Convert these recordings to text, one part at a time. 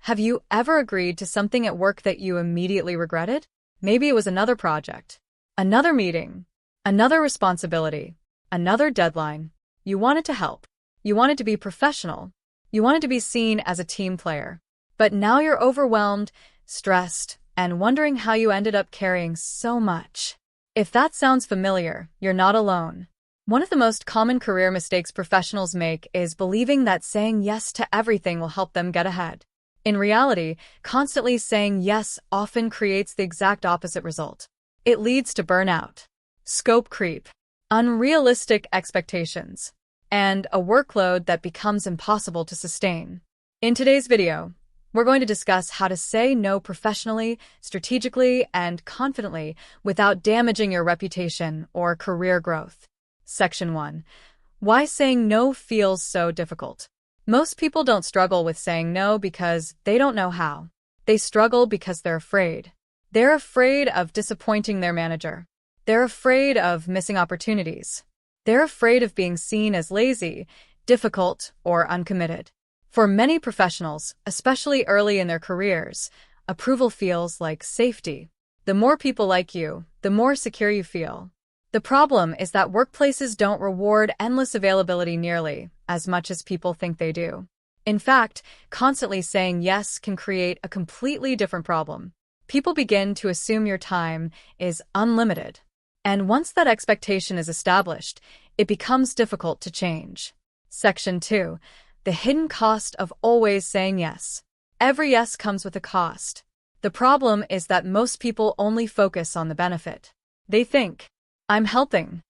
Have you ever agreed to something at work that you immediately regretted? Maybe it was another project, another meeting, another responsibility, another deadline. You wanted to help. You wanted to be professional. You wanted to be seen as a team player. But now you're overwhelmed, stressed, and wondering how you ended up carrying so much. If that sounds familiar, you're not alone. One of the most common career mistakes professionals make is believing that saying yes to everything will help them get ahead. In reality, constantly saying yes often creates the exact opposite result. It leads to burnout, scope creep, unrealistic expectations, and a workload that becomes impossible to sustain. In today's video, we're going to discuss how to say no professionally, strategically, and confidently without damaging your reputation or career growth. Section 1. Why saying no feels so difficult. Most people don't struggle with saying no because they don't know how. They struggle because they're afraid. They're afraid of disappointing their manager. They're afraid of missing opportunities. They're afraid of being seen as lazy, difficult, or uncommitted. For many professionals, especially early in their careers, approval feels like safety. The more people like you, the more secure you feel. The problem is that workplaces don't reward endless availability nearly as much as people think they do. In fact, constantly saying yes can create a completely different problem. People begin to assume your time is unlimited. And once that expectation is established, it becomes difficult to change. Section 2. The hidden cost of always saying yes. Every yes comes with a cost. The problem is that most people only focus on the benefit. They think, I'm helping.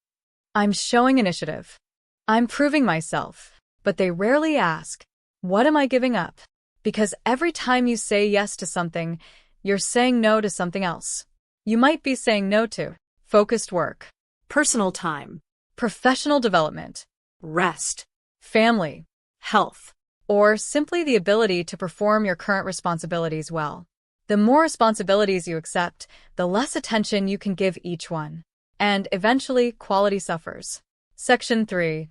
I'm showing initiative. I'm proving myself. But they rarely ask, what am I giving up? Because every time you say yes to something, you're saying no to something else. You might be saying no to focused work, personal time, professional development, rest, family, health, or simply the ability to perform your current responsibilities well. The more responsibilities you accept, the less attention you can give each one. And eventually, quality suffers. Section 3.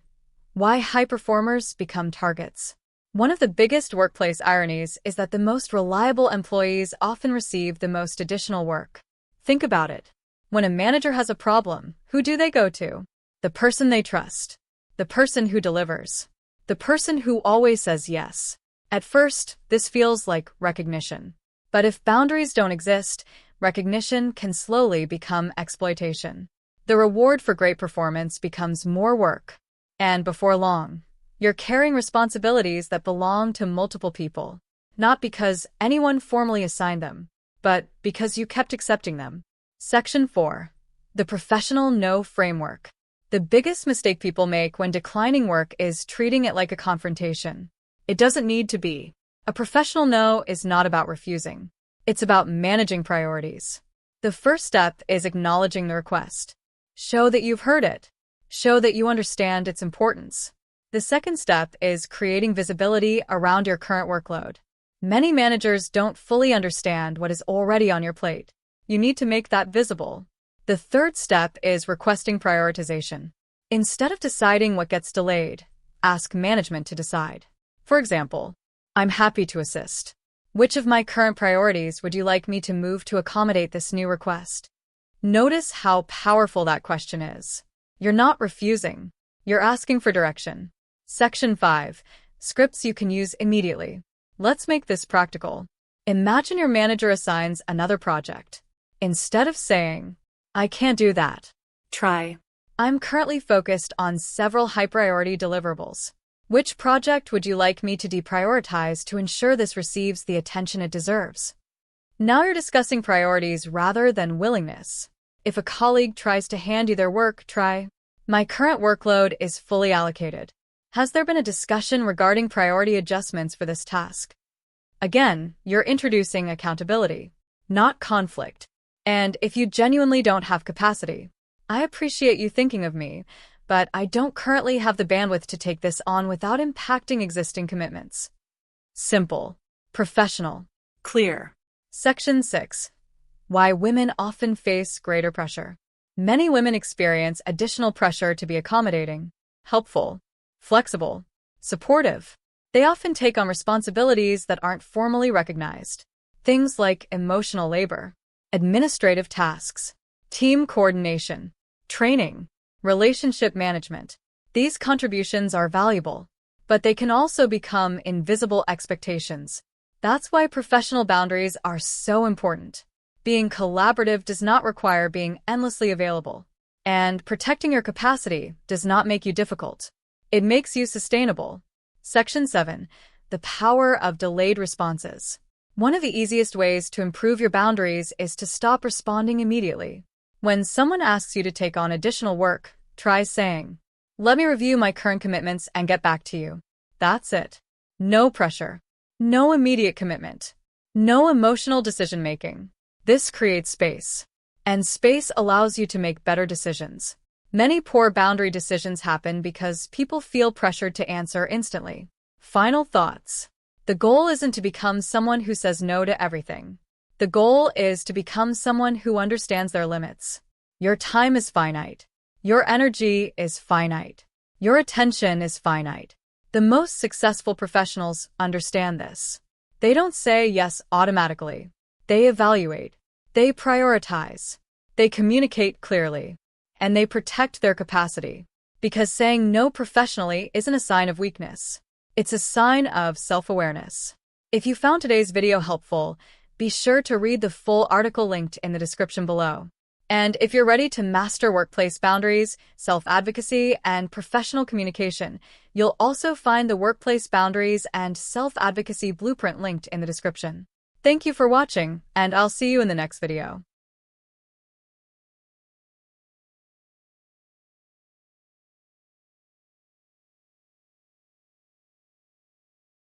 Why high performers become targets. One of the biggest workplace ironies is that the most reliable employees often receive the most additional work. Think about it. When a manager has a problem, who do they go to? The person they trust. The person who delivers. The person who always says yes. At first, this feels like recognition. But if boundaries don't exist, recognition can slowly become exploitation. The reward for great performance becomes more work. And before long, you're carrying responsibilities that belong to multiple people. Not because anyone formally assigned them, but because you kept accepting them. Section 4. The professional no framework. The biggest mistake people make when declining work is treating it like a confrontation. It doesn't need to be. A professional no is not about refusing. It's about managing priorities. The first step is acknowledging the request. Show that you've heard it. Show that you understand its importance. The second step is creating visibility around your current workload. Many managers don't fully understand what is already on your plate. You need to make that visible. The third step is requesting prioritization. Instead of deciding what gets delayed, ask management to decide. For example, I'm happy to assist. Which of my current priorities would you like me to move to accommodate this new request? Notice how powerful that question is. You're not refusing. You're asking for direction. Section 5. Scripts you can use immediately. Let's make this practical. Imagine your manager assigns another project. Instead of saying, I can't do that, try, I'm currently focused on several high-priority deliverables. Which project would you like me to deprioritize to ensure this receives the attention it deserves? Now you're discussing priorities rather than willingness. If a colleague tries to hand you their work, try, my current workload is fully allocated. Has there been a discussion regarding priority adjustments for this task? Again, you're introducing accountability, not conflict. And if you genuinely don't have capacity, I appreciate you thinking of me, but I don't currently have the bandwidth to take this on without impacting existing commitments. Simple, professional, clear. Section 6. Why women often face greater pressure. Many women experience additional pressure to be accommodating, helpful, flexible, supportive, They often take on responsibilities that aren't formally recognized. Things like emotional labor, administrative tasks, team coordination, training, relationship management. These contributions are valuable, but they can also become invisible expectations. That's why professional boundaries are so important. Being collaborative does not require being endlessly available, and protecting your capacity does not make you difficult. It makes you sustainable. Section 7. The power of delayed responses. One of the easiest ways to improve your boundaries is to stop responding immediately. When someone asks you to take on additional work, try saying, "Let me review my current commitments and get back to you." That's it. No pressure. No immediate commitment. No emotional decision-making. This creates space. And space allows you to make better decisions. Many poor boundary decisions happen because people feel pressured to answer instantly. Final thoughts. The goal isn't to become someone who says no to everything. The goal is to become someone who understands their limits. Your time is finite. Your energy is finite. Your attention is finite. The most successful professionals understand this. They don't say yes automatically. They evaluate. They prioritize. They communicate clearly. And they protect their capacity. Because saying no professionally isn't a sign of weakness. It's a sign of self-awareness. If you found today's video helpful, be sure to read the full article linked in the description below. And if you're ready to master workplace boundaries, self-advocacy, and professional communication, you'll also find the Workplace Boundaries and Self-Advocacy Blueprint linked in the description. Thank you for watching, and I'll see you in the next video.